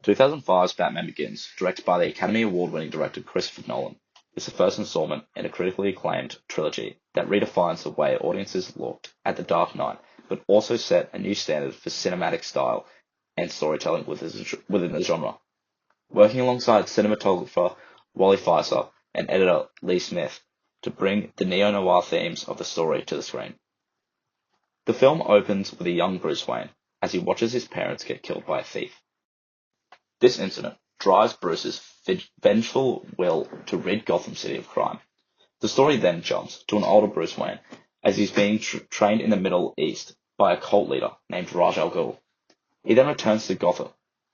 2005's Batman Begins, directed by the Academy Award-winning director Christopher Nolan, is the first installment in a critically acclaimed trilogy that redefines the way audiences looked at The Dark Knight, but also set a new standard for cinematic style and storytelling within the genre. Working alongside cinematographer Wally Pfizer and editor Lee Smith to bring the neo-noir themes of the story to the screen. The film opens with a young Bruce Wayne as he watches his parents get killed by a thief. This incident drives Bruce's vengeful will to rid Gotham City of crime. The story then jumps to an older Bruce Wayne as he's being trained in the Middle East by a cult leader named Ra's al Ghul. He then returns to Gotham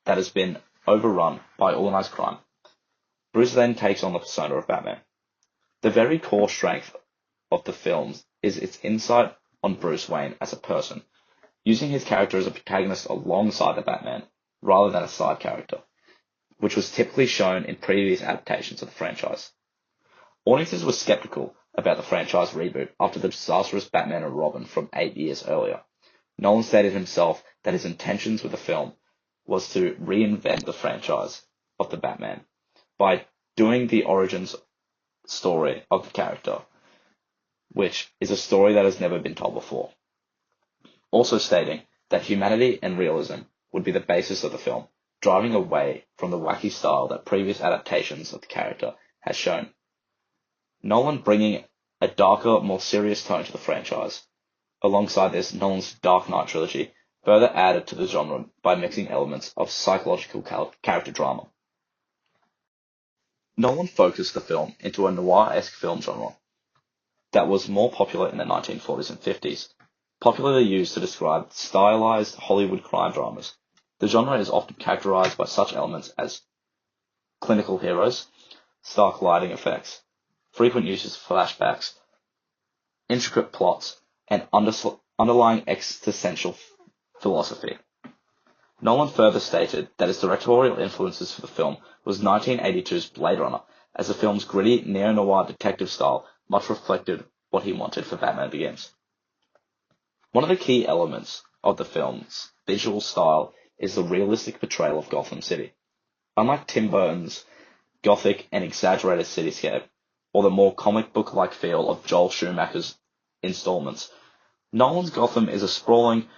that has been overrun by organized crime. Bruce then takes on the persona of Batman. The very core strength of the films is its insight on Bruce Wayne as a person, using his character as a protagonist alongside the Batman, rather than a side character, which was typically shown in previous adaptations of the franchise. Audiences were skeptical about the franchise reboot after the disastrous Batman and Robin from 8 years earlier. Nolan stated himself that his intentions with the film was to reinvent the franchise of the Batman by doing the origins story of the character, which is a story that has never been told before. Also stating that humanity and realism would be the basis of the film, driving away from the wacky style that previous adaptations of the character has shown. Nolan bringing a darker, more serious tone to the franchise. Alongside this, Nolan's Dark Knight trilogy further added to the genre by mixing elements of psychological character drama. Nolan focused the film into a noir-esque film genre that was more popular in the 1940s and 50s, popularly used to describe stylized Hollywood crime dramas. The genre is often characterized by such elements as clinical heroes, stark lighting effects, frequent uses of flashbacks, intricate plots, and underlying existential philosophy. Nolan further stated that his directorial influences for the film was 1982's Blade Runner, as the film's gritty neo-noir detective style much reflected what he wanted for Batman Begins. One of the key elements of the film's visual style is the realistic portrayal of Gotham City. Unlike Tim Burton's gothic and exaggerated cityscape, or the more comic book-like feel of Joel Schumacher's installments, Nolan's Gotham is a sprawling,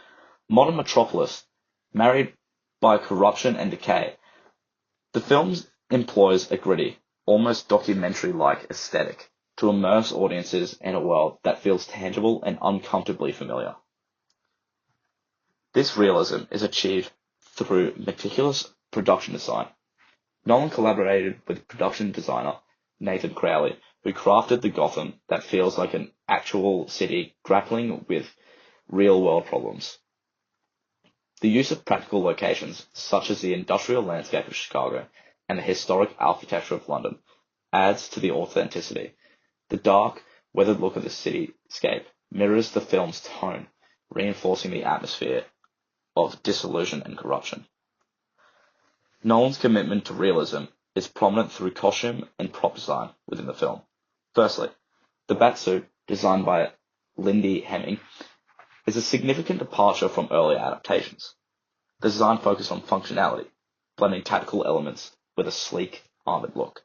modern metropolis married by corruption and decay. The film employs a gritty, almost documentary-like aesthetic to immerse audiences in a world that feels tangible and uncomfortably familiar. This realism is achieved through meticulous production design. Nolan collaborated with production designer Nathan Crowley, who crafted the Gotham that feels like an actual city grappling with real-world problems. The use of practical locations, such as the industrial landscape of Chicago and the historic architecture of London, adds to the authenticity. The dark, weathered look of the cityscape mirrors the film's tone, reinforcing the atmosphere of disillusion and corruption. Nolan's commitment to realism is prominent through costume and prop design within the film. Firstly, the Batsuit, designed by Lindy Hemming, is a significant departure from earlier adaptations. The design focused on functionality, blending tactical elements with a sleek, armored look.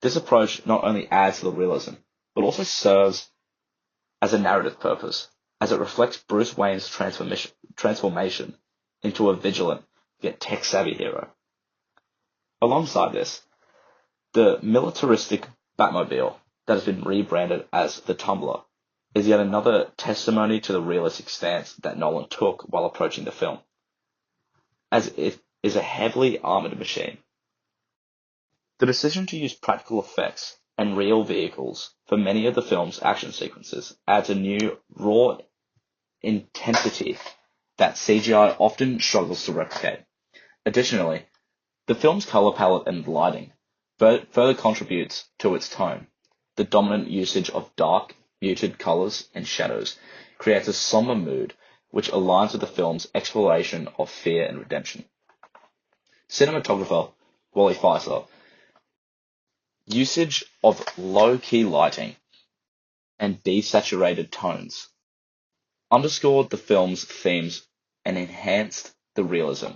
This approach not only adds to the realism, but also serves as a narrative purpose, as it reflects Bruce Wayne's transformation into a vigilant, yet tech-savvy hero. Alongside this, the militaristic Batmobile that has been rebranded as the Tumbler is yet another testimony to the realistic stance that Nolan took while approaching the film, as it is a heavily armored machine. The decision to use practical effects and real vehicles for many of the film's action sequences adds a new, raw intensity that CGI often struggles to replicate. Additionally, the film's color palette and lighting further contributes to its tone. The dominant usage of dark, muted colors and shadows creates a somber mood which aligns with the film's exploration of fear and redemption. Cinematographer Wally Pfizer usage of low-key lighting and desaturated tones underscored the film's themes and enhanced the realism.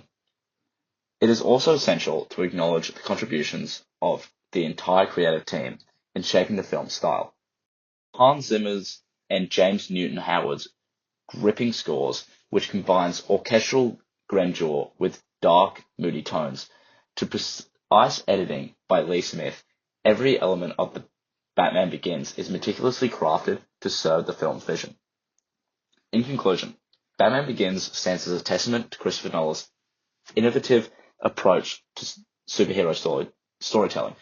It is also essential to acknowledge the contributions of the entire creative team in shaping the film's style. Hans Zimmer's and James Newton Howard's gripping scores, which combines orchestral grandeur with dark, moody tones, to precise editing by Lee Smith, every element of the Batman Begins is meticulously crafted to serve the film's vision. In conclusion, Batman Begins stands as a testament to Christopher Nolan's innovative approach to superhero storytelling.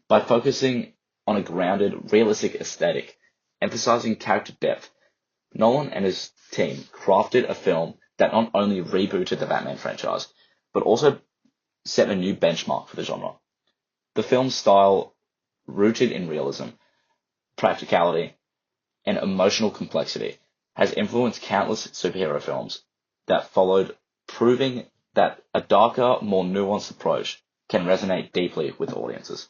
By focusing on a grounded, realistic aesthetic, emphasizing character depth, Nolan and his team crafted a film that not only rebooted the Batman franchise, but also set a new benchmark for the genre. The film's style, rooted in realism, practicality, and emotional complexity, has influenced countless superhero films that followed, proving that a darker, more nuanced approach can resonate deeply with audiences.